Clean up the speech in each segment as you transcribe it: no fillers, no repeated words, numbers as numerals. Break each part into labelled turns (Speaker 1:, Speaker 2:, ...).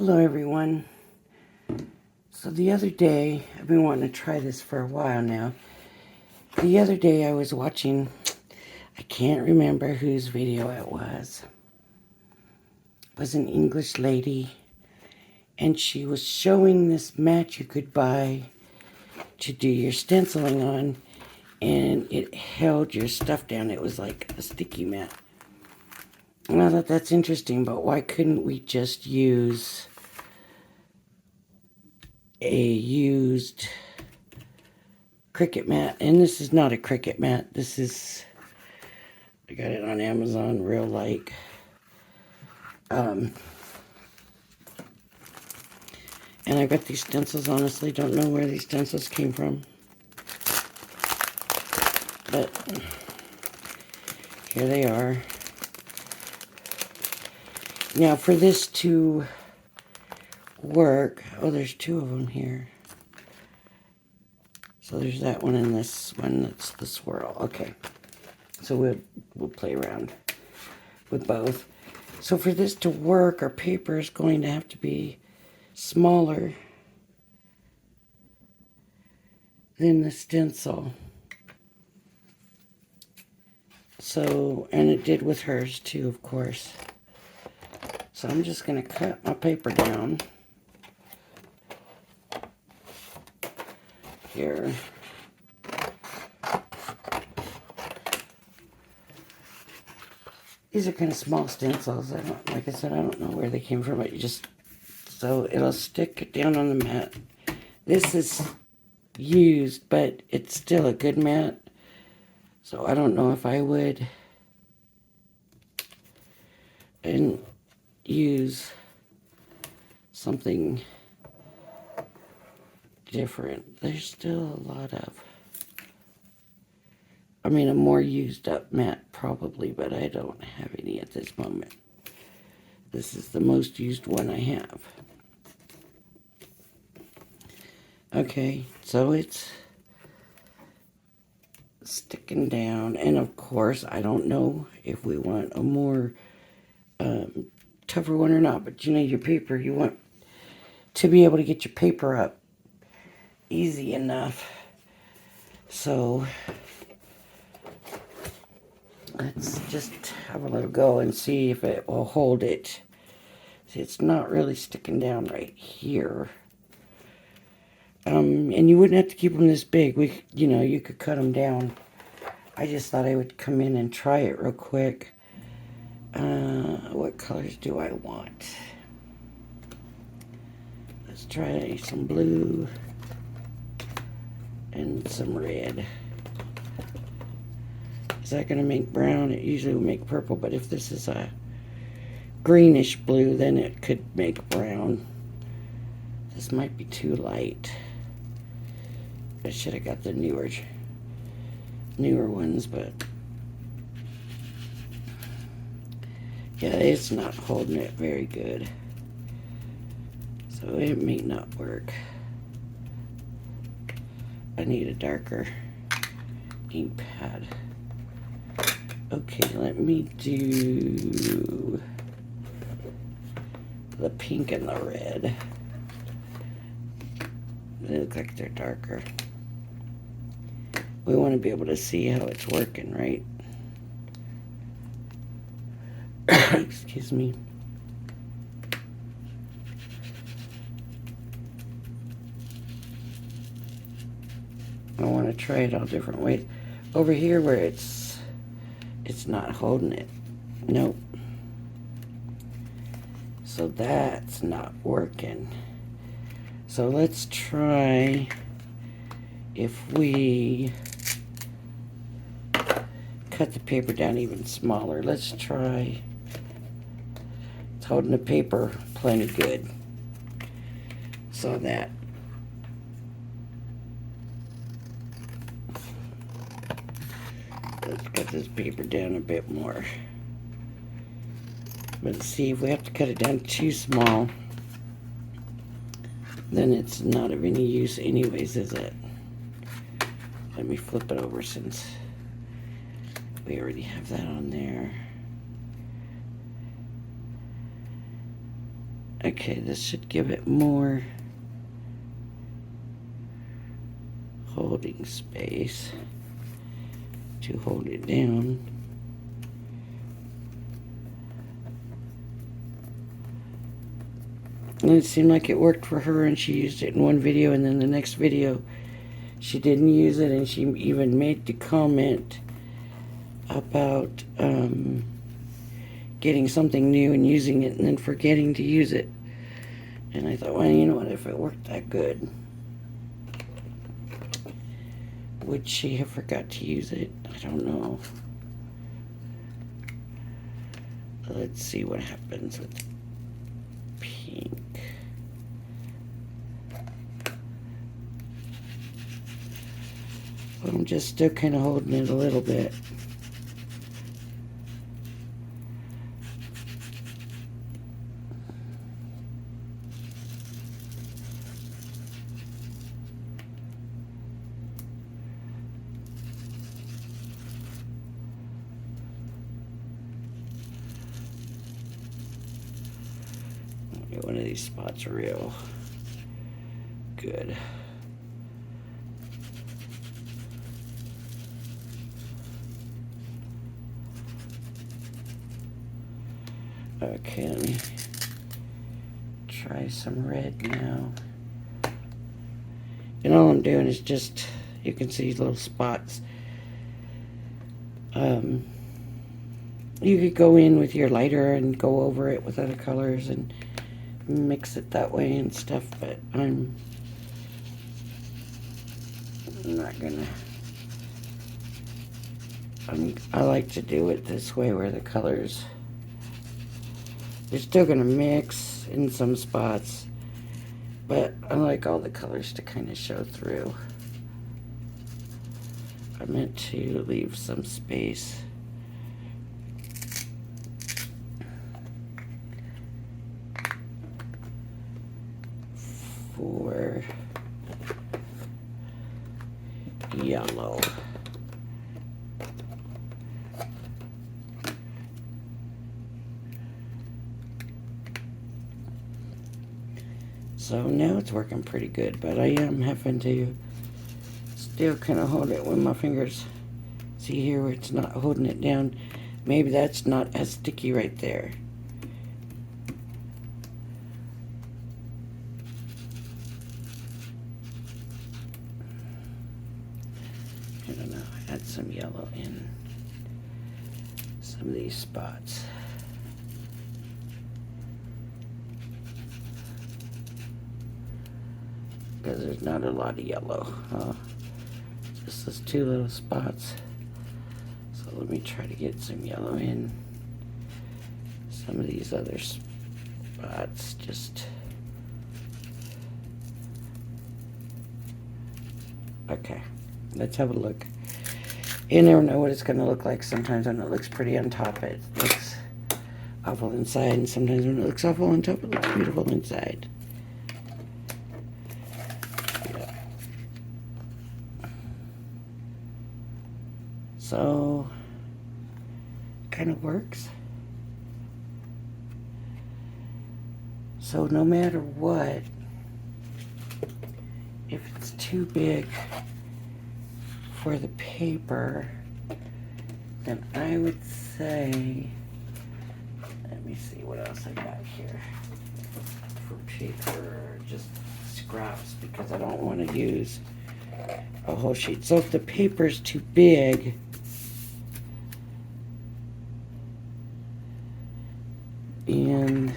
Speaker 1: Hello everyone. So the other day, I've been wanting to try this for a while now. The other day I was watching, I can't remember whose video it was. It was an English lady, and she was showing this mat you could buy to do your stenciling on, and it held your stuff down. It was like a sticky mat. And I thought that's interesting, but why couldn't we just use a used Cricut mat? And this is not a Cricut mat. This is, I got it on Amazon, real like. And I got these stencils, honestly don't know where these stencils came from. But here they are. Now for this to work, oh, there's two of them here. So there's that one and this one, that's the swirl. Okay, so we'll play around with both. So for this to work, our paper is going to have to be smaller than the stencil. So, and it did with hers too, of course. So I'm just going to cut my paper down here. These are kind of small stencils. Like I said, I don't know where they came from, but you just, so it'll stick down on the mat. This is used, but it's still a good mat. So I don't know if I would and use something different. There's still a lot of, I mean, a more used up mat probably, but I don't have any at this moment. This is the most used one I have. Okay, so it's sticking down, and of course I don't know if we want a more tougher one or not, but you know, your paper, you want to be able to get your paper up easy enough. So let's just have a little go and see if it will hold it. See, it's not really sticking down right here. And you wouldn't have to keep them this big. You know, you could cut them down. I just thought I would come in and try it real quick. What colors do I want? Let's try some blue and some red. Is that going to make brown? It usually will make purple, but if this is a greenish blue, then it could make brown. This might be too light. I should have got the newer ones, but yeah, it's not holding it very good. So it may not work. I need a darker ink pad. Okay, let me do the pink and the red. They look like they're darker. We want to be able to see how it's working, right? Excuse me. I want to try it all different ways. Over here where it's not holding it. Nope. So that's not working. So let's try if we cut the paper down even smaller. Let's try, it's holding the paper plenty good. So that let's cut this paper down a bit more. But see, if we have to cut it down too small, then it's not of any use anyways, is it? Let me flip it over since we already have that on there. Okay, this should give it more holding space to hold it down. And it seemed like it worked for her, and she used it in one video, and then the next video she didn't use it, and she even made the comment about getting something new and using it and then forgetting to use it. And I thought, well, you know what, if it worked that good, would she have forgot to use it? I don't know. Let's see what happens with pink. But I'm just still kind of holding it a little bit. Get one of these spots real good. Okay, let me try some red now. And all I'm doing is just, you can see little spots. You could go in with your lighter and go over it with other colors and mix it that way and stuff, but I'm not gonna. I like to do it this way where the colors, they're still gonna mix in some spots, but I like all the colors to kind of show through. I meant to leave some space for yellow. So now it's working pretty good, but I am having to still kind of hold it with my fingers. See here where it's not holding it down? Maybe that's not as sticky right there. I don't know, add some yellow in some of these spots. Because there's not a lot of yellow. Just those two little spots. So let me try to get some yellow in some of these other spots. Just okay. Let's have a look. You never know what it's going to look like. Sometimes when it looks pretty on top, it looks awful inside, and sometimes when it looks awful on top, it looks beautiful inside. So, kind of works. So no matter what, if it's too big for the paper, then I would say, let me see what else I got here for paper, just scraps, because I don't want to use a whole sheet. So if the paper's too big, and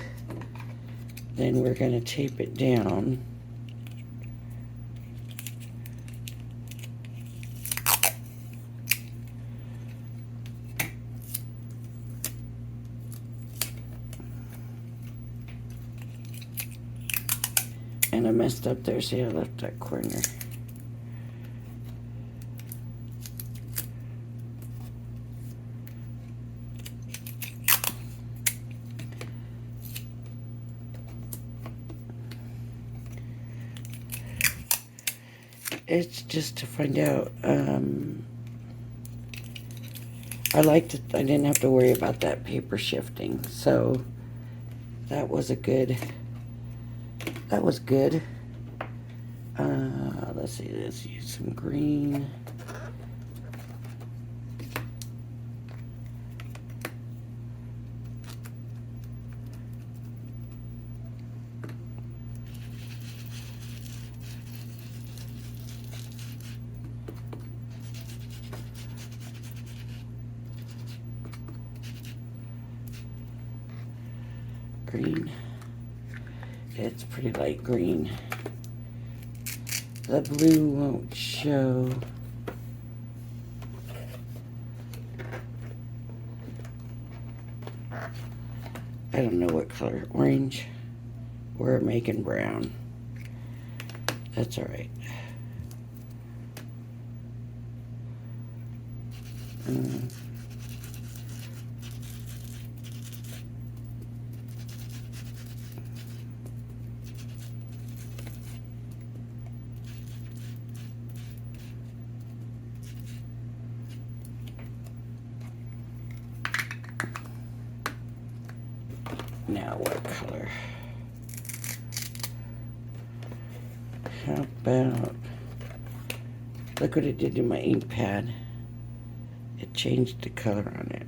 Speaker 1: then we're going to tape it down. And I messed up there, see I left that corner. It's just to find out. I didn't have to worry about that paper shifting, so that was a good That was good. Let's see, let's use some green. Green. It's pretty light green. The blue won't show. I don't know what color. Orange. We're making brown. That's all right. Now what color? How about, look what it did to my ink pad. It changed the color on it.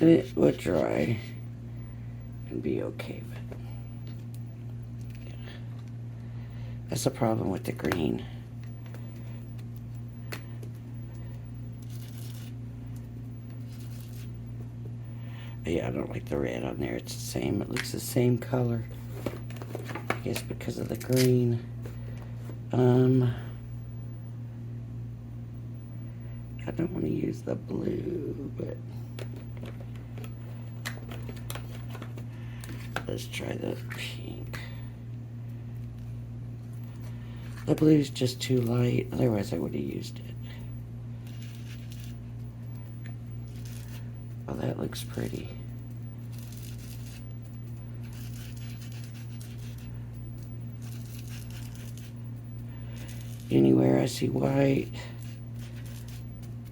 Speaker 1: It will dry and be okay, but yeah. That's the problem with the green. Yeah, I don't like the red on there. It's the same. It looks the same color. I guess because of the green. I don't want to use the blue, but let's try the pink. The blue's just too light. Otherwise, I would have used it. Oh, that looks pretty. Anywhere I see white,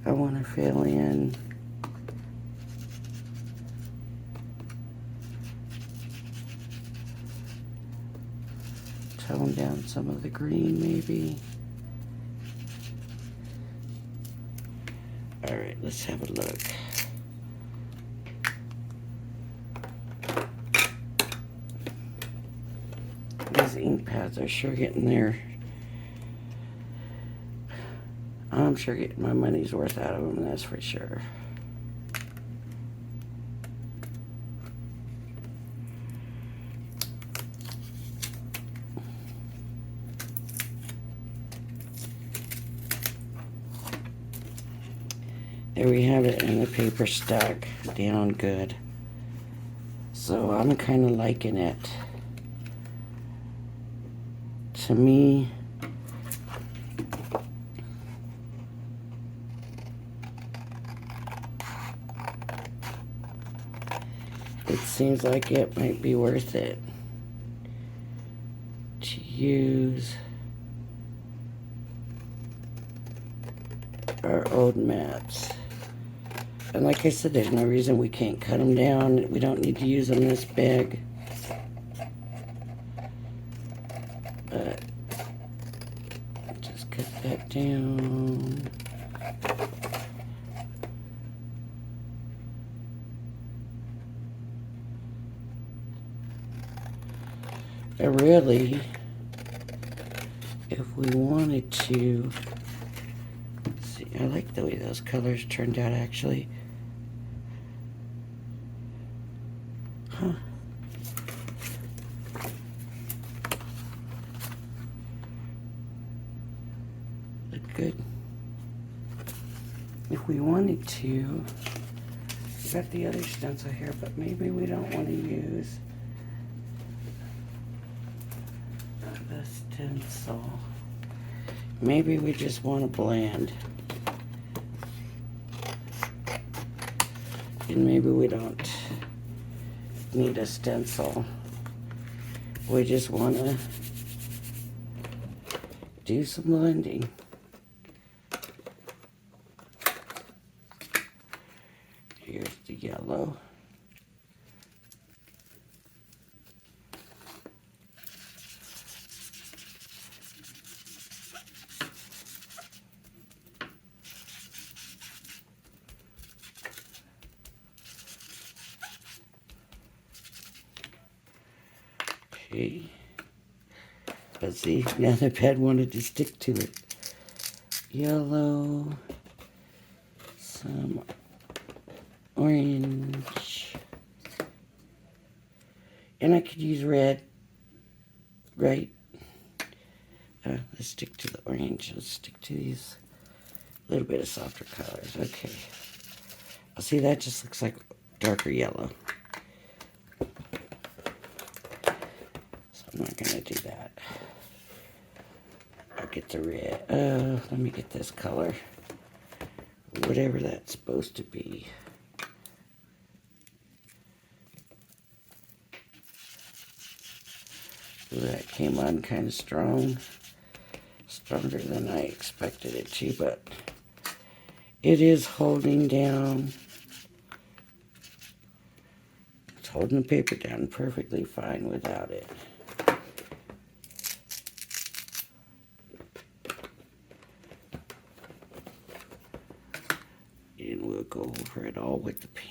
Speaker 1: I want to fill in. Tone down some of the green, maybe. All right, let's have a look. These ink pads are sure getting there. I'm sure getting my money's worth out of them, that's for sure. There we have it, and the paper stuck down good. So I'm kind of liking it. To me, it seems like it might be worth it to use our old mats. And like I said, there's no reason we can't cut them down. We don't need to use them this big. But just cut that down. And really, if we wanted to, see, I like the way those colors turned out actually. Huh. Look good. If we wanted to, we got the other stencil here, but maybe we don't want to use the stencil. Maybe we just want to blend. And maybe we don't need a stencil. We just want to do some blending. yellow. Okay. Let's see, now the pad wanted to stick to it. Yellow, some orange, and I could use red, right? Let's stick to the orange. Let's stick to these little bit of softer colors. Okay. I'll see, that just looks like darker yellow. So I'm not gonna do that. I'll get the red. Let me get this color. Whatever that's supposed to be. Ooh, that came on kind of strong. Stronger than I expected it to, but it is holding down. It's holding the paper down perfectly fine without it. And we'll go over it all with the pink.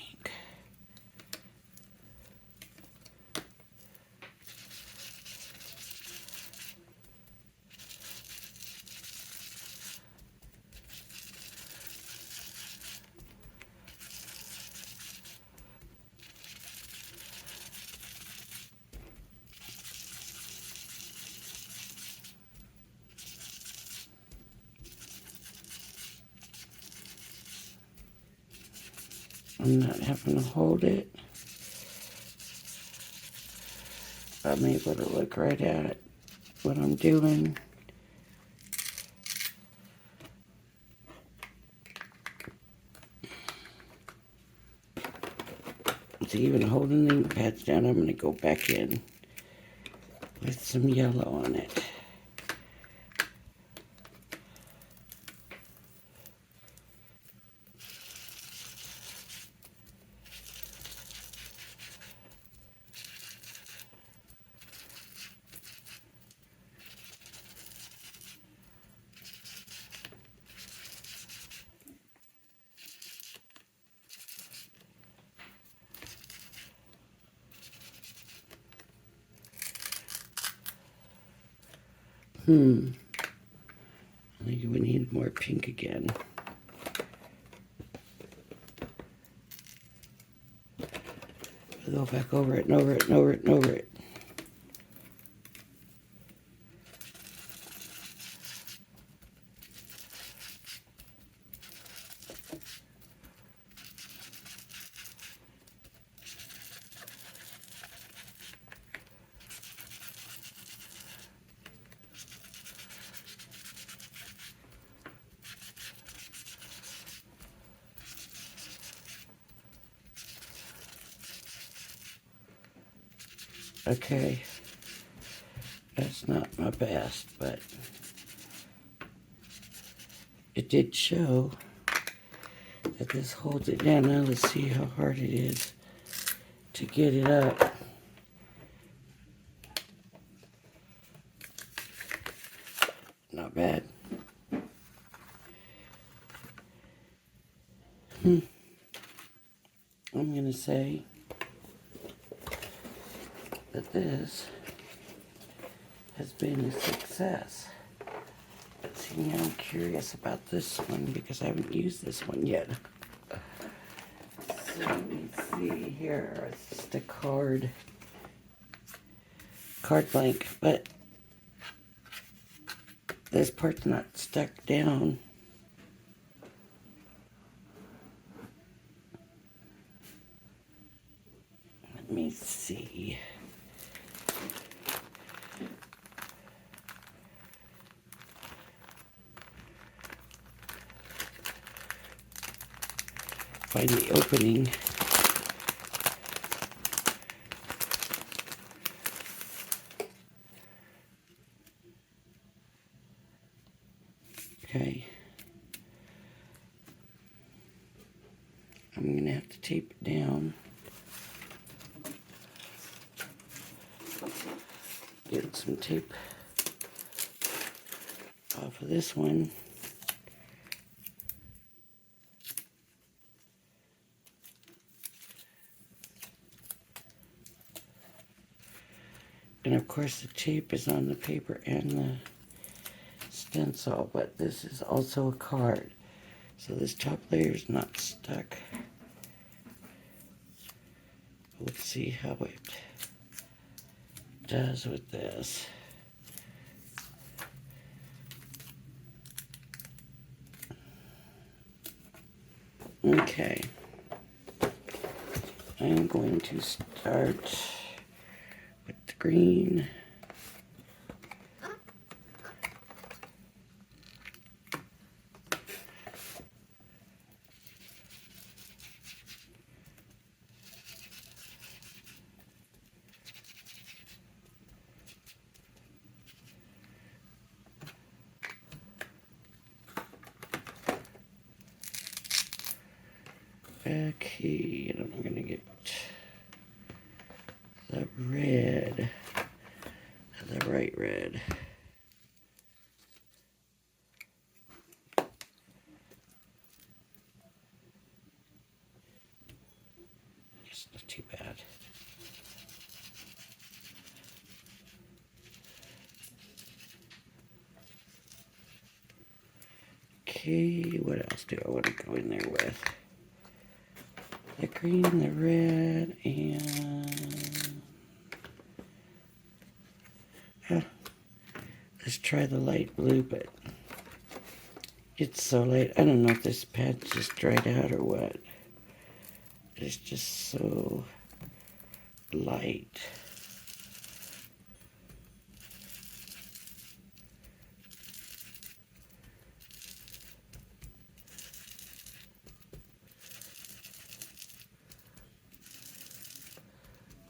Speaker 1: I'm not having to hold it. I'm able to look right at what I'm doing. So even holding the ink pads down, I'm going to go back in with some yellow on it. I think we need more pink again. Go back over it and over it and over it and over it. Okay, that's not my best, but it did show that this holds it down. Now let's see how hard it is to get it up. Not bad. I'm gonna say that this has been a success. But see, now I'm curious about this one because I haven't used this one yet. So let me see here. It's just a card blank, but this part's not stuck down. Let me see. Find the opening. Okay. I'm going to have to tape it down. Get some tape off of this one. And of course the tape is on the paper and the stencil, but this is also a card. So this top layer is not stuck. Let's see how it does with this. Okay. I'm going to start with the green. Okay, and I'm going to get the red, the bright red. It's not too bad. Okay, what else do I want to go in there with? The green, the red, and let's try the light blue, but it's so light. I don't know if this pad just dried out or what. It's just so light.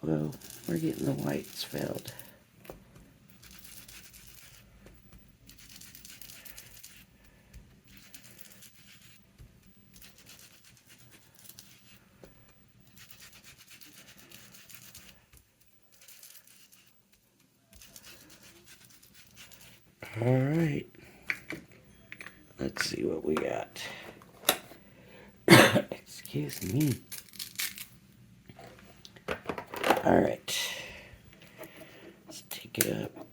Speaker 1: Well, we're getting the whites filled. All right. Let's see what we got. Excuse me. All right. Let's take it up.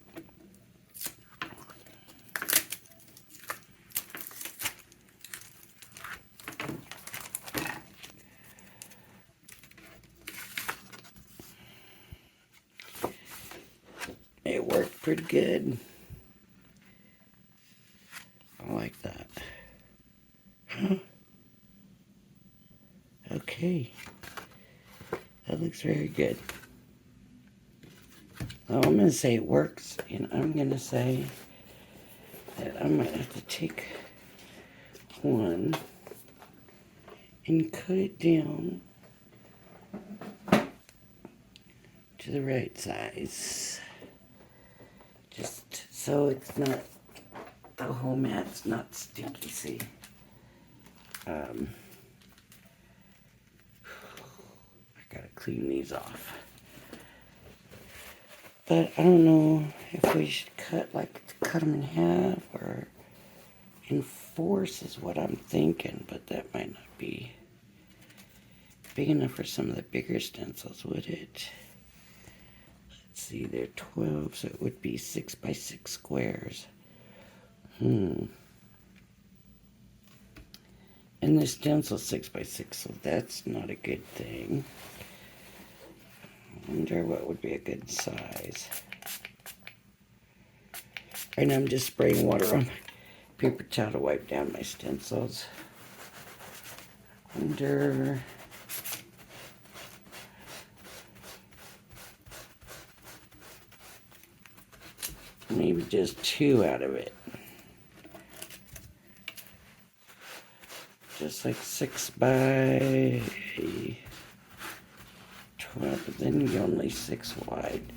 Speaker 1: It worked pretty good. I like that. Huh? Okay. That looks very good. Well, I'm going to say it works, and I'm going to say that I might have to take one and cut it down to the right size. Just so it's not, the whole mat's not sticky, see? I gotta clean these off. But I don't know if we should cut them in half or enforce is what I'm thinking, but that might not be big enough for some of the bigger stencils, would it? Let's see, they're 12, so it would be 6 by 6 squares. And the stencil 6 by 6, so that's not a good thing. I wonder what would be a good size. Right now I'm just spraying water on my paper towel to wipe down my stencils. Wonder, maybe just 2 out of it. Just like 6 by 12, but then you only 6 wide.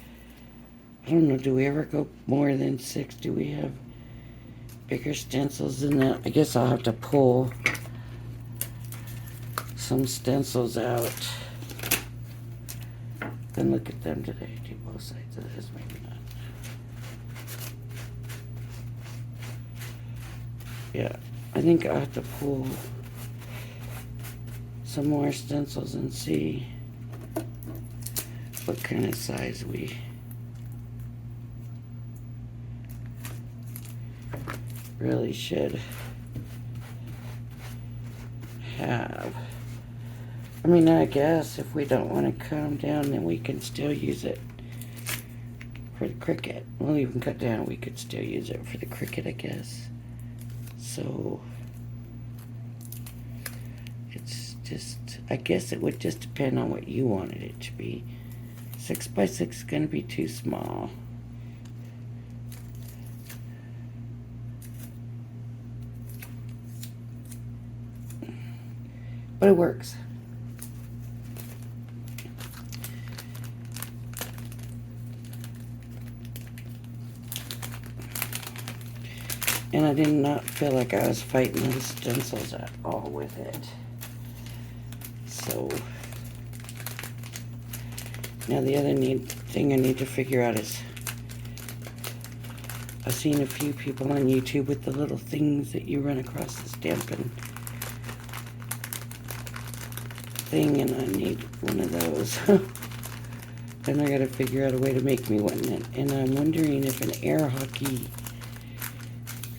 Speaker 1: I don't know, do we ever go more than 6? Do we have bigger stencils than that? I guess I'll have to pull some stencils out and look at them today. Do both sides of this, maybe not. Yeah, I think I'll have to pull some more stencils and see what kind of size we really should have. I mean, I guess if we don't want to cut them down, then we can still use it for the Cricut. We'll even cut down, we could still use it for the Cricut, I guess. So, it's just, I guess it would just depend on what you wanted it to be. 6x6 is going to be too small. But it works. And I did not feel like I was fighting the stencils at all with it. So, now the other thing I need to figure out is, I've seen a few people on YouTube with the little things that you run across the stamping thing, and I need one of those. Then I gotta figure out a way to make me one. And I'm wondering if an air hockey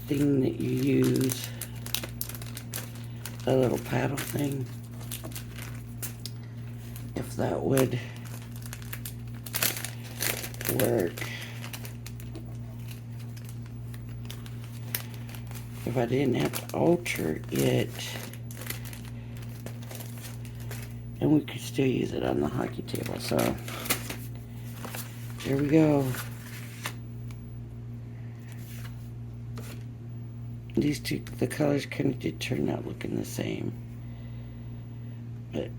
Speaker 1: thing that you use, a little paddle thing, if that would work. If I didn't have to alter it, and we could still use it on the hockey table. So there we go. These two, the colors kind of did turn out looking the same, but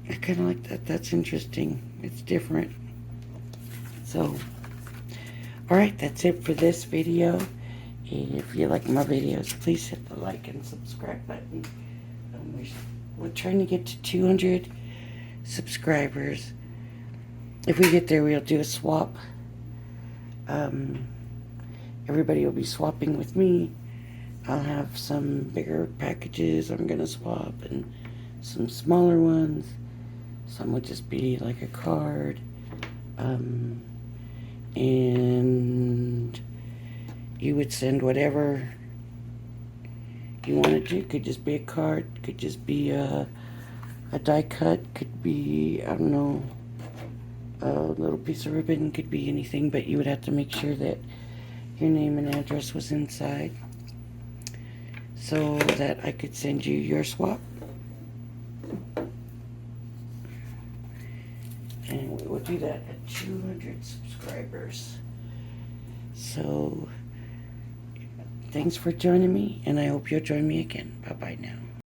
Speaker 1: I kind of like that. That's interesting. It's different. So, alright, that's it for this video. And if you like my videos, please hit the like and subscribe button. We're trying to get to 200 subscribers. If we get there, we'll do a swap. Everybody will be swapping with me. I'll have some bigger packages I'm gonna swap, and some smaller ones. Some would just be like a card. And you would send whatever you wanted to. Could just be a card, could just be a die cut, could be, I don't know, a little piece of ribbon, could be anything, but you would have to make sure that your name and address was inside so that I could send you your swap. And we will do that at 200 subscribers. So, thanks for joining me, and I hope you'll join me again. Bye-bye now.